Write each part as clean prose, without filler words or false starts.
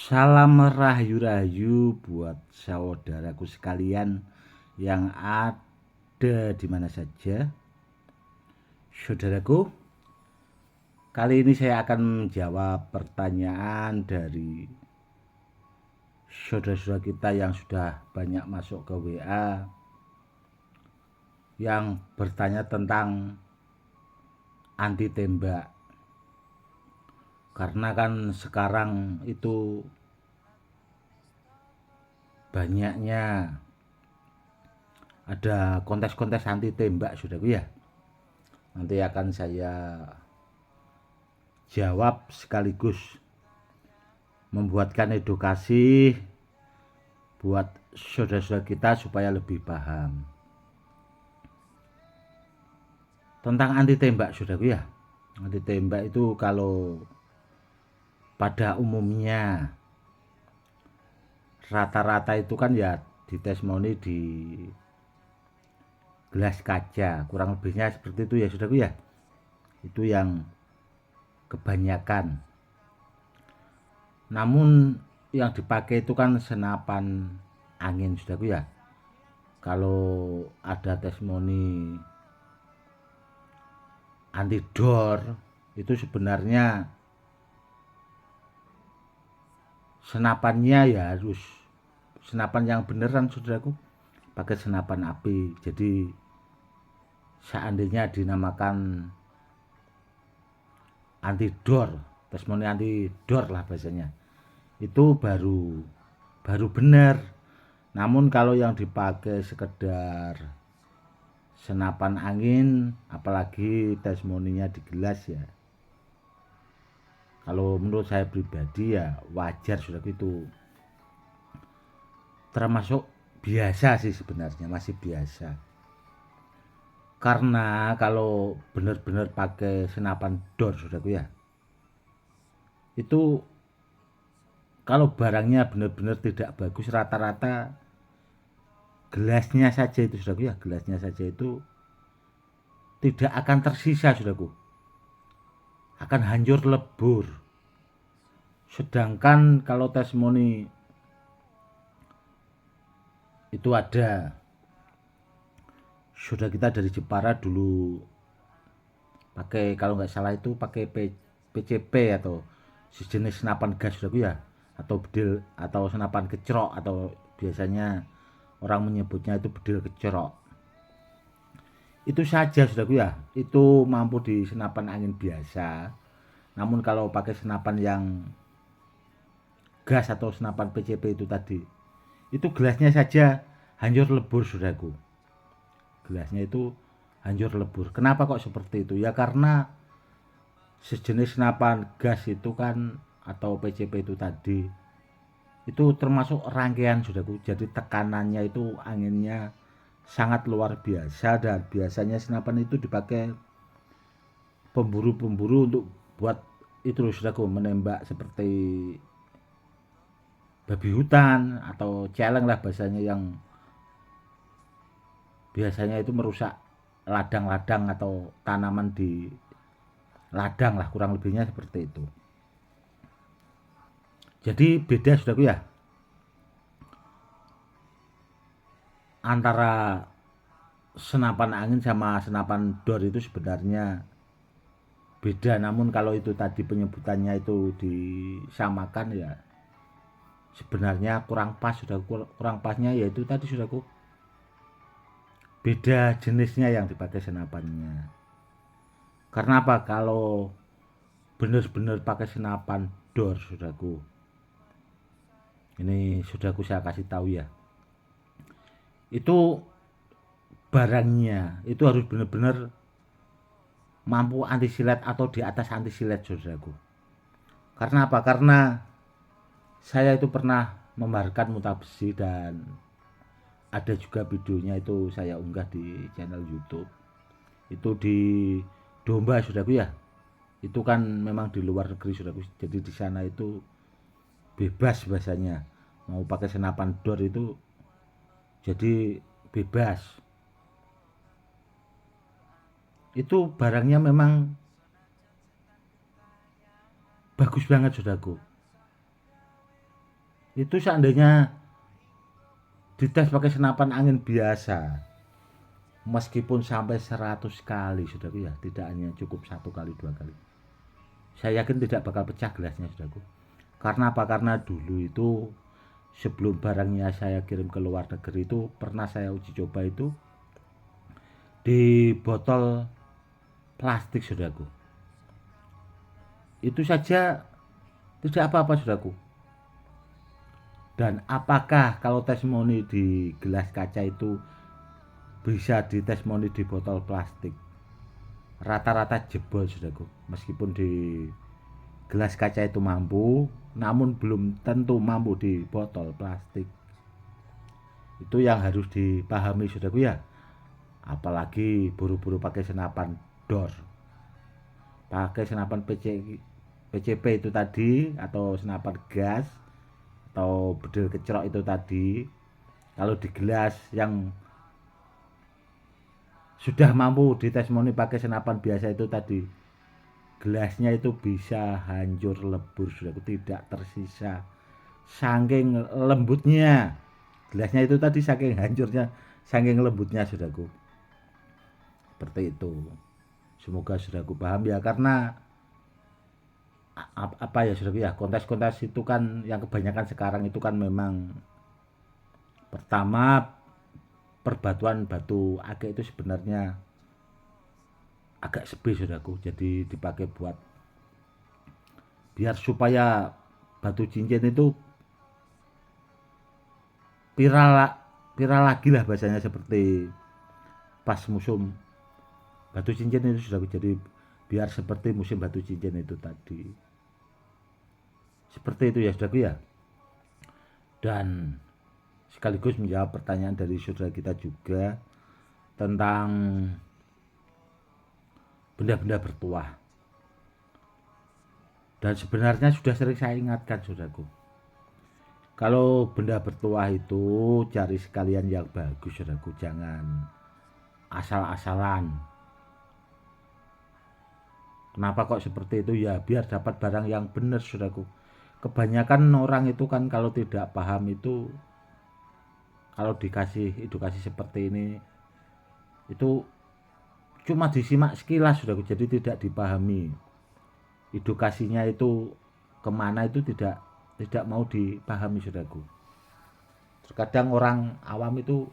Salam rahayu-rahayu buat saudaraku sekalian yang ada di mana saja. Saudaraku, kali ini saya akan menjawab pertanyaan dari saudara-saudara kita yang sudah banyak masuk ke WA yang bertanya tentang anti tembak. Karena kan sekarang itu banyaknya ada kontes-kontes anti tembak, saudaraku ya. Nanti akan saya jawab sekaligus membuatkan edukasi buat saudara-saudara kita supaya lebih paham tentang anti tembak, saudaraku ya. Anti tembak itu kalau pada umumnya rata-rata itu kan ya di testimoni di gelas kaca, kurang lebihnya seperti itu ya, saudaraku ya. Itu yang kebanyakan. Namun yang dipakai itu kan senapan angin, saudaraku ya. Kalau ada testimoni anti dor itu sebenarnya senapannya ya harus senapan yang beneran, saudaraku, pakai senapan api. Jadi seandainya dinamakan anti dor, testimoni anti dor lah bahasanya, itu baru benar. Namun kalau yang dipakai sekedar senapan angin, apalagi testimoninya di gelas ya, kalau menurut saya pribadi ya wajar, sudah itu termasuk biasa sih sebenarnya, masih biasa. Karena kalau benar-benar pakai senapan dor, saudaraku ya, itu kalau barangnya benar-benar tidak bagus, rata-rata gelasnya saja itu, saudaraku ya, gelasnya saja itu tidak akan tersisa, saudaraku, akan hancur lebur. Sedangkan kalau testimoni itu ada saudara kita dari Jepara dulu pakai, kalau nggak salah itu pakai PCP atau sejenis senapan gas, saudaraku ya, atau bedil atau senapan kecerok, atau biasanya orang menyebutnya itu bedil kecerok. Itu saja, saudaraku ya, itu mampu di senapan angin biasa. Namun kalau pakai senapan yang gas atau senapan PCP itu tadi, itu gelasnya saja hancur lebur, saudaraku. Gelasnya itu hancur lebur. Kenapa kok seperti itu? Ya karena sejenis senapan gas itu kan atau PCP itu tadi itu termasuk rangkaian, saudaraku. Jadi tekanannya itu anginnya sangat luar biasa, dan biasanya senapan itu dipakai pemburu-pemburu untuk buat itu, saudaraku, menembak seperti babi hutan atau celeng lah bahasanya, yang biasanya itu merusak ladang-ladang atau tanaman di ladang lah, kurang lebihnya seperti itu. Jadi beda, saudaraku ya, antara senapan angin sama senapan dor itu sebenarnya beda. Namun kalau itu tadi penyebutannya itu disamakan ya sebenarnya kurang pas, sudah kurang pasnya yaitu tadi, saudaraku, beda jenisnya yang dipakai senapannya. Karena apa? Kalau benar-benar pakai senapan dor, saudaraku, ini saudaraku saya kasih tahu ya, itu barangnya itu harus benar-benar mampu anti silet atau di atas anti silet, saudaraku. Karena apa? Karena saya itu pernah memamerkan muta besi, dan ada juga videonya itu saya unggah di channel YouTube. Itu di domba, saudaraku ya. Itu kan memang di luar negeri, saudaraku. Jadi di sana itu bebas bahasanya. Mau pakai senapan dor itu jadi bebas. Itu barangnya memang bagus banget, saudaraku. Itu seandainya dites pakai senapan angin biasa, meskipun sampai 100 kali saudaraku ya, tidak hanya cukup 1 kali 2 kali, saya yakin tidak bakal pecah gelasnya saudaraku. Karena apa? Karena dulu itu sebelum barangnya saya kirim ke luar negeri itu pernah saya uji coba itu di botol plastik saudaraku. Itu saja tidak apa-apa saudaraku. Dan apakah kalau testimoni di gelas kaca itu bisa ditestimoni di botol plastik? Rata-rata jebol saudaraku. Meskipun di gelas kaca itu mampu, namun belum tentu mampu di botol plastik. Itu yang harus dipahami saudaraku ya. Apalagi buru-buru pakai senapan dor, pakai senapan PCP itu tadi, atau senapan gas, atau bedil kecerok itu tadi. Kalau di gelas yang sudah mampu ditestimoni pakai senapan biasa itu tadi, gelasnya itu bisa hancur lebur sudah, tidak tersisa, saking lembutnya gelasnya itu tadi, saking hancurnya, saking lembutnya saudaraku. Seperti itu, semoga saudaraku paham ya. Karena apa ya saudaraku ya, kontes-kontes itu kan yang kebanyakan sekarang itu kan memang pertama perbatuan batu akik itu sebenarnya agak sepi saudaraku, jadi dipakai buat biar supaya batu cincin itu viral, viral lagi lah bahasanya, seperti pas musim batu cincin itu saudaraku. Jadi biar seperti musim batu cincin itu tadi, seperti itu ya saudaraku ya. Dan sekaligus menjawab pertanyaan dari saudara kita juga tentang benda-benda bertuah. Dan sebenarnya sudah sering saya ingatkan saudaraku, kalau benda bertuah itu cari sekalian yang bagus saudaraku, jangan asal-asalan. Kenapa kok seperti itu ya? Biar dapat barang yang benar saudaraku. Kebanyakan orang itu kan kalau tidak paham itu, kalau dikasih edukasi seperti ini itu cuma disimak sekilas saudaraku, jadi tidak dipahami edukasinya itu kemana, itu tidak mau dipahami saudaraku. Terkadang orang awam itu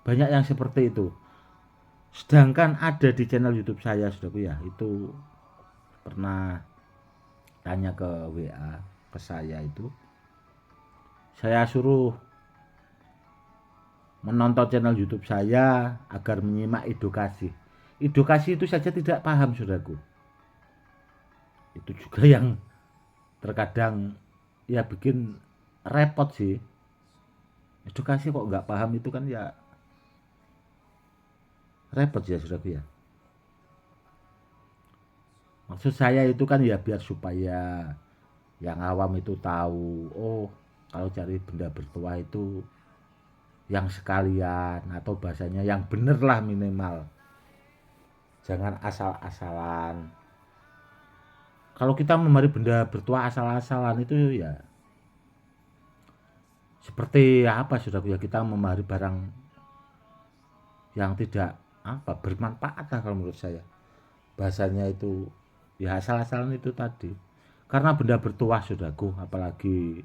banyak yang seperti itu. Sedangkan ada di channel YouTube saya saudaraku ya, itu pernah tanya ke WA ke saya, itu saya suruh menonton channel YouTube saya agar menyimak edukasi. Edukasi itu saja tidak paham saudaraku. Itu juga yang terkadang ya bikin repot sih. Edukasi kok nggak paham itu kan ya repot ya saudaraku ya. Maksud saya itu kan ya biar supaya yang awam itu tahu, oh kalau cari benda bertuah itu yang sekalian, atau bahasanya yang bener lah minimal. Jangan asal-asalan. Kalau kita memari benda bertuah asal-asalan itu ya seperti apa saudaraku ya, kita memari barang yang tidak apa bermanfaat lah kalau menurut saya. Bahasanya itu ya asal-asalan itu tadi. Karena benda bertuah saudaraku, apalagi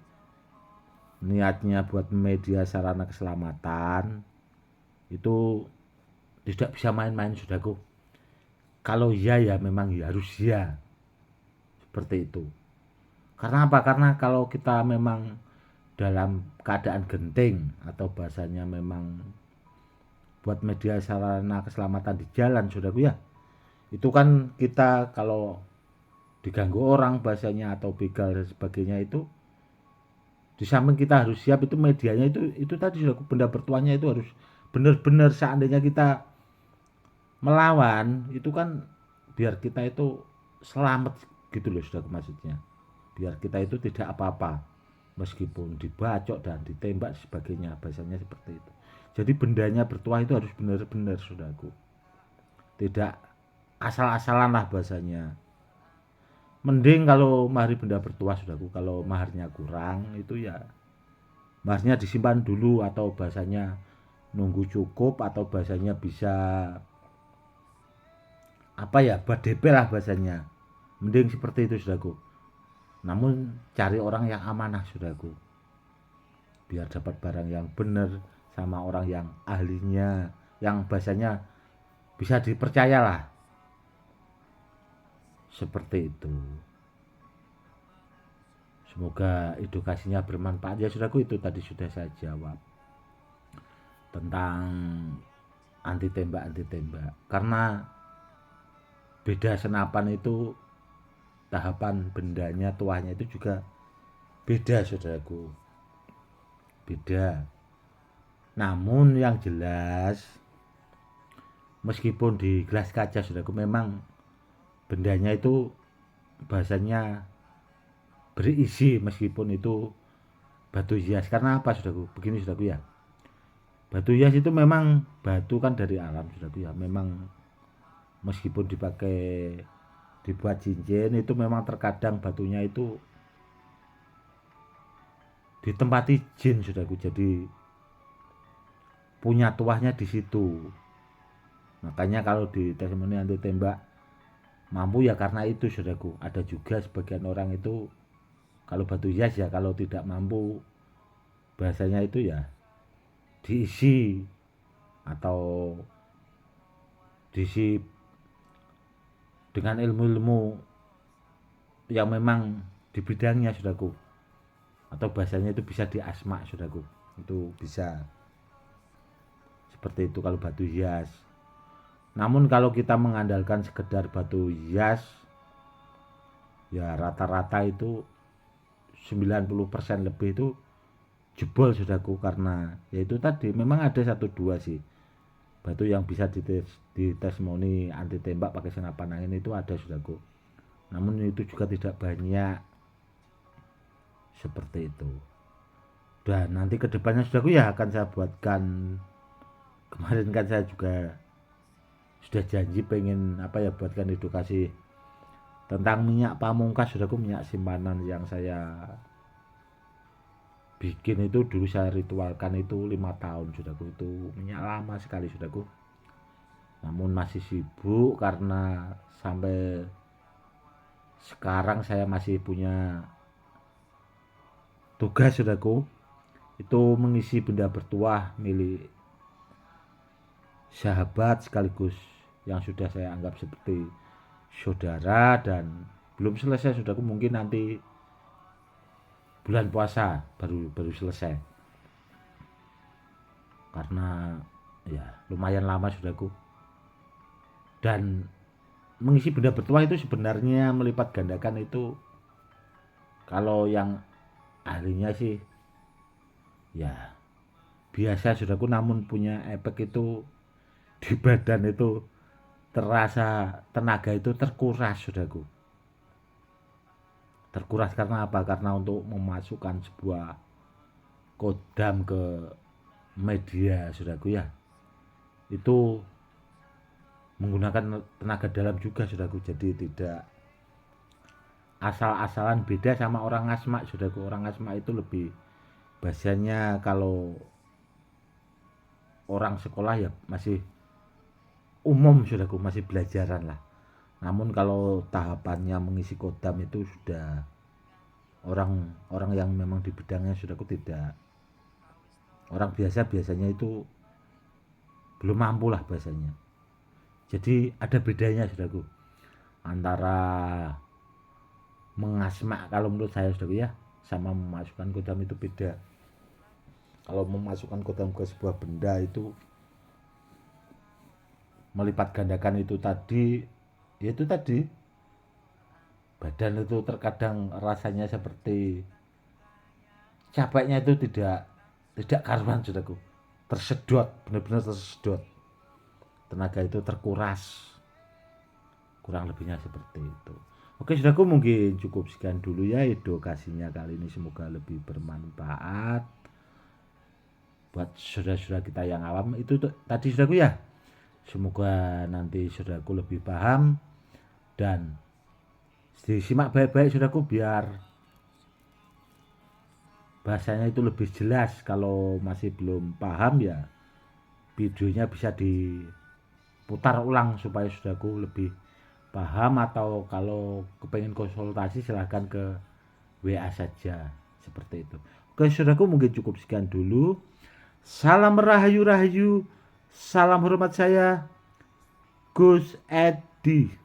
niatnya buat media sarana keselamatan, itu tidak bisa main-main saudaraku. Kalau iya ya memang ya harus ya seperti itu. Karena apa? Karena kalau kita memang dalam keadaan genting, atau bahasanya memang buat media sarana keselamatan di jalan saudaraku ya, itu kan kita kalau diganggu orang bahasanya atau begal dan sebagainya, itu di samping kita harus siap, itu medianya itu tadi saudaraku, benda bertuahnya itu harus benar-benar, seandainya kita melawan itu kan biar kita itu selamat gitu loh saudaraku, maksudnya biar kita itu tidak apa-apa meskipun dibacok dan ditembak sebagainya, bahasanya seperti itu. Jadi bendanya bertuah itu harus benar-benar saudaraku, tidak asal-asalan lah bahasanya. Mending kalau mahari benda bertuah saudaraku, kalau maharnya kurang itu ya Emasnya disimpan dulu, atau bahasanya nunggu cukup, atau bahasanya bisa apa ya, buat DP lah bahasanya. Mending seperti itu saudaraku. Namun cari orang yang amanah saudaraku, biar dapat barang yang benar sama orang yang ahlinya, yang bahasanya bisa dipercaya lah, seperti itu. Semoga edukasinya bermanfaat ya saudaraku. Itu tadi sudah saya jawab tentang anti tembak, karena beda senapan itu, tahapan bendanya, tuahnya itu juga beda saudaraku, beda. Namun yang jelas, meskipun di gelas kaca saudaraku, memang bendanya itu bahasanya berisi, meskipun itu batu hias. Karena apa saudaraku? Begini saudaraku ya, batu hias itu memang batu kan dari alam saudaraku ya. Memang meskipun dipakai dibuat cincin, itu memang terkadang batunya itu ditempati jin saudaraku, jadi punya tuahnya di situ. Makanya kalau di testimoni anti tembak mampu ya karena itu saudaraku. Ada juga sebagian orang itu kalau batu hias ya, kalau tidak mampu bahasanya itu ya diisi, atau diisi dengan ilmu-ilmu yang memang di bidangnya saudaraku, atau bahasanya itu bisa diasma saudaraku. Itu bisa seperti itu kalau batu hias. Namun kalau kita mengandalkan sekedar batu hias, ya rata-rata itu 90% lebih itu jebol saudaraku. Karena yaitu tadi memang ada satu dua sih batu yang bisa ditestimoni anti tembak pakai senapan angin, itu ada saudaraku. Namun itu juga tidak banyak, seperti itu. Dan nanti kedepannya saudaraku ya akan saya buatkan. Kemarin kan saya juga sudah janji pengen apa ya, buatkan edukasi tentang minyak pamungkas saudaraku, minyak simpanan yang saya bikin itu dulu, saya ritualkan itu 5 tahun saudaraku. Itu minyak lama sekali saudaraku, namun masih sibuk karena sampai sekarang saya masih punya tugas saudaraku, itu mengisi benda bertuah milik sahabat sekaligus yang sudah saya anggap seperti saudara, dan belum selesai saudaraku. Mungkin nanti bulan puasa baru selesai, karena ya lumayan lama saudaraku. Dan mengisi benda bertuah itu sebenarnya melipat gandakan itu, kalau yang ahlinya sih ya biasa saudaraku, namun punya efek itu di badan itu, terasa tenaga itu terkuras saudaraku. Terkuras karena apa? Karena untuk memasukkan sebuah kodam ke media saudaraku ya, itu menggunakan tenaga dalam juga saudaraku. Jadi tidak asal-asalan, beda sama orang asma saudaraku. Orang asma itu lebih bahasanya, kalau orang sekolah ya masih umum saudaraku, masih belajaran lah. Namun kalau tahapannya mengisi kodam itu sudah orang-orang yang memang di bidangnya saudaraku, tidak orang biasa biasanya itu belum mampu lah bahasanya. Jadi ada bedanya saudaraku antara mengasma, kalau menurut saya saudaraku ya, sama memasukkan kodam itu beda. Kalau memasukkan kodam ke sebuah benda itu melipat gandakan itu tadi, yaitu tadi badan itu terkadang rasanya seperti capeknya itu tidak karuan saudaraku, tersedot, benar-benar tersedot, tenaga itu terkuras, kurang lebihnya seperti itu. Oke saudaraku, mungkin cukup sekian dulu ya edukasinya kali ini, semoga lebih bermanfaat buat saudara-saudara kita yang awam. Itu tadi saudaraku ya, semoga nanti saudaraku lebih paham, dan disimak baik-baik saudaraku, biar bahasanya itu lebih jelas. Kalau masih belum paham ya videonya bisa diputar ulang supaya saudaraku lebih paham, atau kalau kepengen konsultasi silahkan ke WA saja seperti itu. Oke saudaraku, mungkin cukup sekian dulu. Salam rahayu rahayu, salam hormat saya Gus Edi.